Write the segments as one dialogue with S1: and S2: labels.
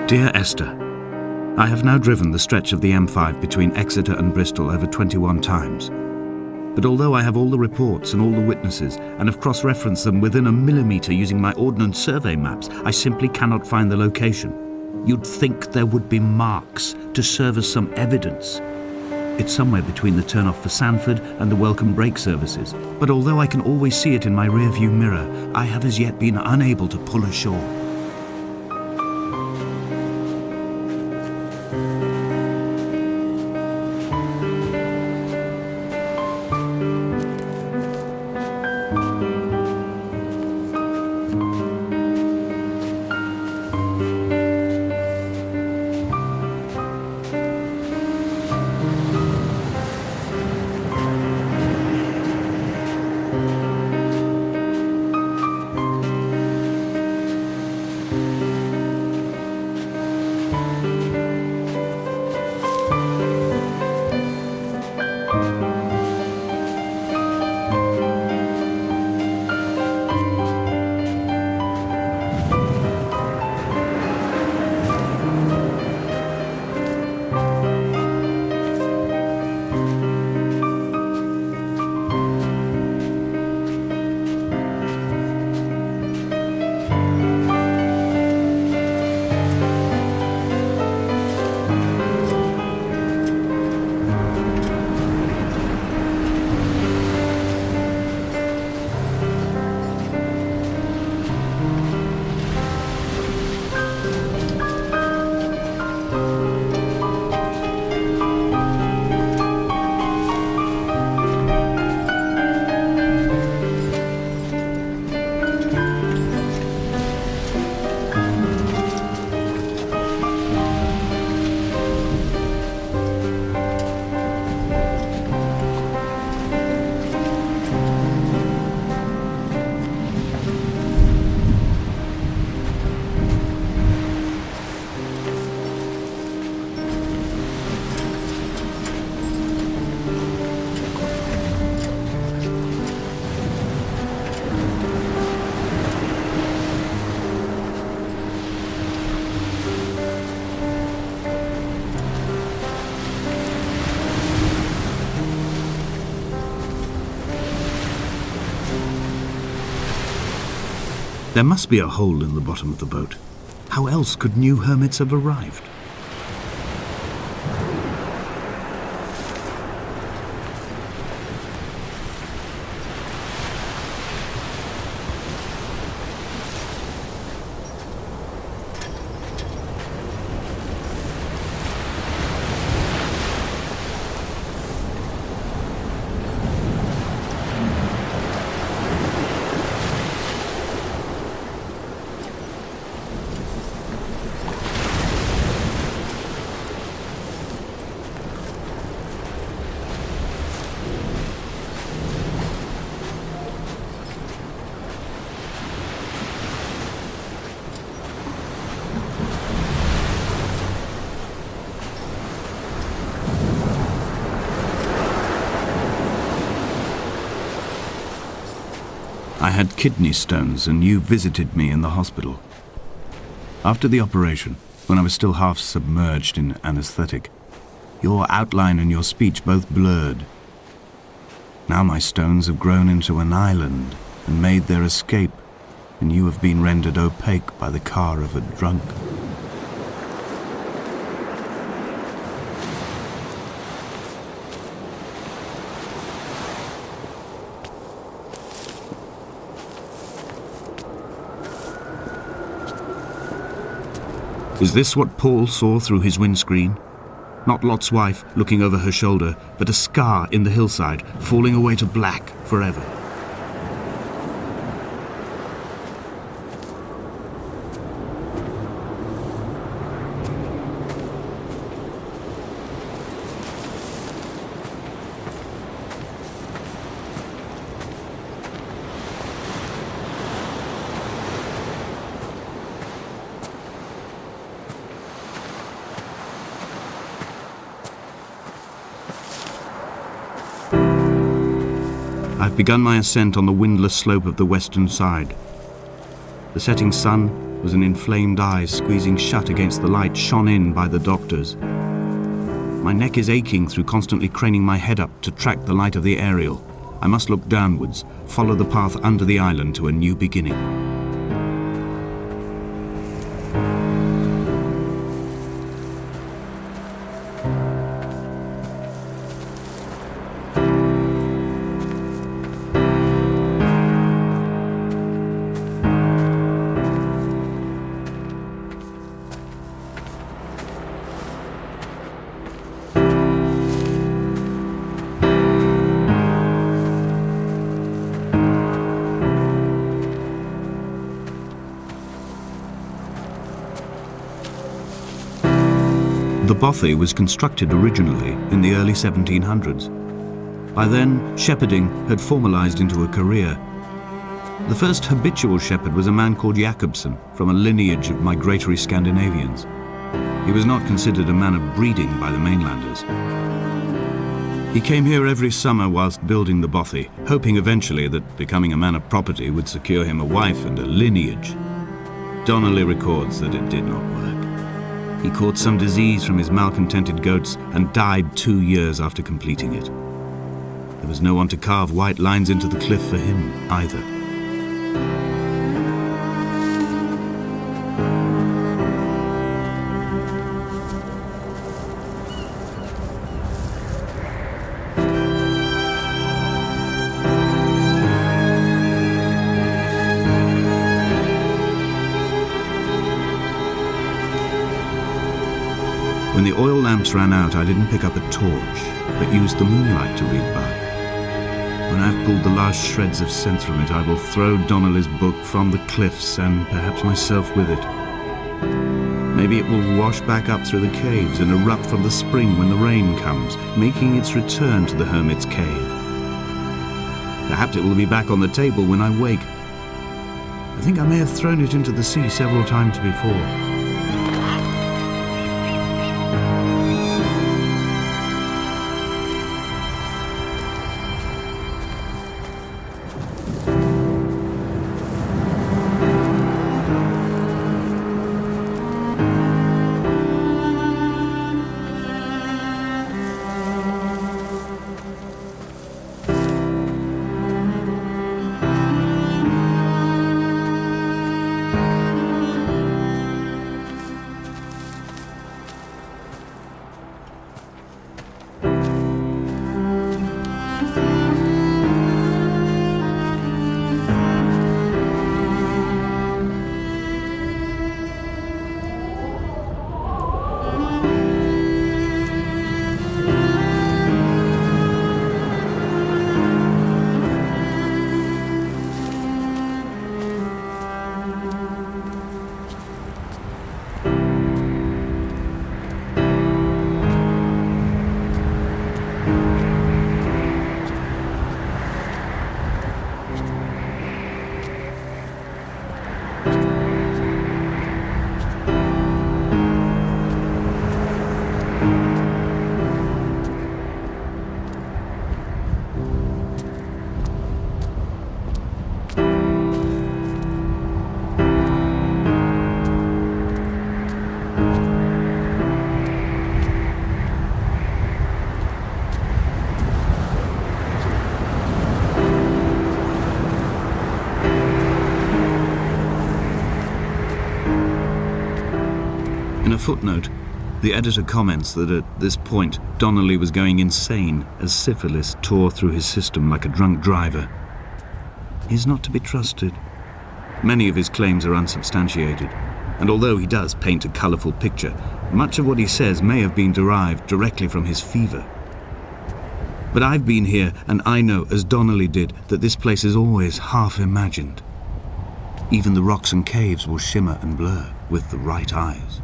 S1: Dear Esther, I have now driven the stretch of the M5 between Exeter and Bristol over 21 times. But although I have all the reports and all the witnesses and have cross-referenced them within a millimetre using my Ordnance Survey maps, I simply cannot find the location. You'd think there would be marks to serve as some evidence. It's somewhere between the turn-off for Sanford and the welcome brake services. But although I can always see it in my rear-view mirror, I have as yet been unable to pull ashore. There must be a hole in the bottom of the boat. How else could new hermits have arrived? I had kidney stones and you visited me in the hospital. After the operation, when I was still half submerged in anesthetic, your outline and your speech both blurred. Now my stones have grown into an island and made their escape, and you have been rendered opaque by the car of a drunk. Is this what Paul saw through his windscreen? Not Lot's wife looking over her shoulder, but a scar in the hillside, falling away to black forever. I've begun my ascent on the windless slope of the western side. The setting sun was an inflamed eye squeezing shut against the light shone in by the doctors. My neck is aching through constantly craning my head up to track the light of the aerial. I must look downwards, follow the path under the island to a new beginning. The bothy was constructed originally in the early 1700s. By then, shepherding had formalized into a career. The first habitual shepherd was a man called Jakobsen, from a lineage of migratory Scandinavians. He was not considered a man of breeding by the mainlanders. He came here every summer whilst building the bothy, hoping eventually that becoming a man of property would secure him a wife and a lineage. Donnelly records that it did not work. He caught some disease from his malcontented goats and died 2 years after completing it. There was no one to carve white lines into the cliff for him either. When the oil lamps ran out, I didn't pick up a torch, but used the moonlight to read by. When I've pulled the last shreds of sense from it, I will throw Donnelly's book from the cliffs and perhaps myself with it. Maybe it will wash back up through the caves and erupt from the spring when the rain comes, making its return to the hermit's cave. Perhaps it will be back on the table when I wake. I think I may have thrown it into the sea several times before. In a footnote, the editor comments that at this point Donnelly was going insane as syphilis tore through his system like a drunk driver. He's not to be trusted. Many of his claims are unsubstantiated, and although he does paint a colourful picture, much of what he says may have been derived directly from his fever. But I've been here, and I know, as Donnelly did, that this place is always half imagined. Even the rocks and caves will shimmer and blur with the right eyes.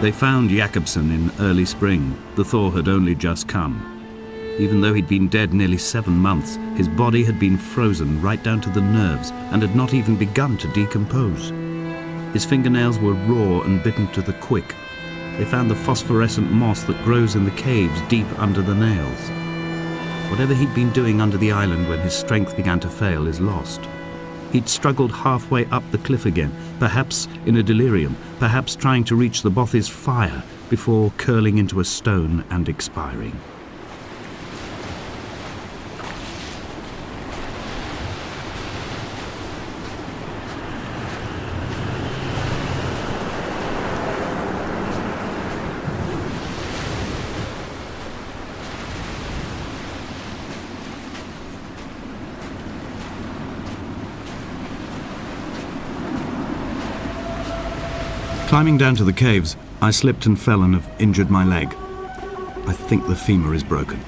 S1: They found Jakobsen in early spring. The thaw had only just come. Even though he'd been dead nearly 7 months, his body had been frozen right down to the nerves and had not even begun to decompose. His fingernails were raw and bitten to the quick. They found the phosphorescent moss that grows in the caves deep under the nails. Whatever he'd been doing under the island when his strength began to fail is lost. He'd struggled halfway up the cliff again, perhaps in a delirium, perhaps trying to reach the bothy's fire before curling into a stone and expiring. Climbing down to the caves, I slipped and fell and have injured my leg. I think the femur is broken.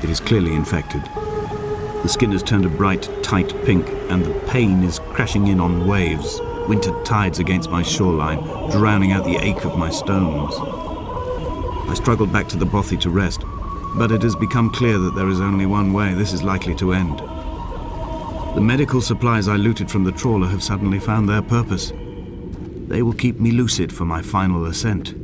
S1: It is clearly infected. The skin has turned a bright, tight pink, and the pain is crashing in on waves, winter tides against my shoreline, drowning out the ache of my stones. I struggled back to the bothy to rest, but it has become clear that there is only one way this is likely to end. The medical supplies I looted from the trawler have suddenly found their purpose. They will keep me lucid for my final ascent.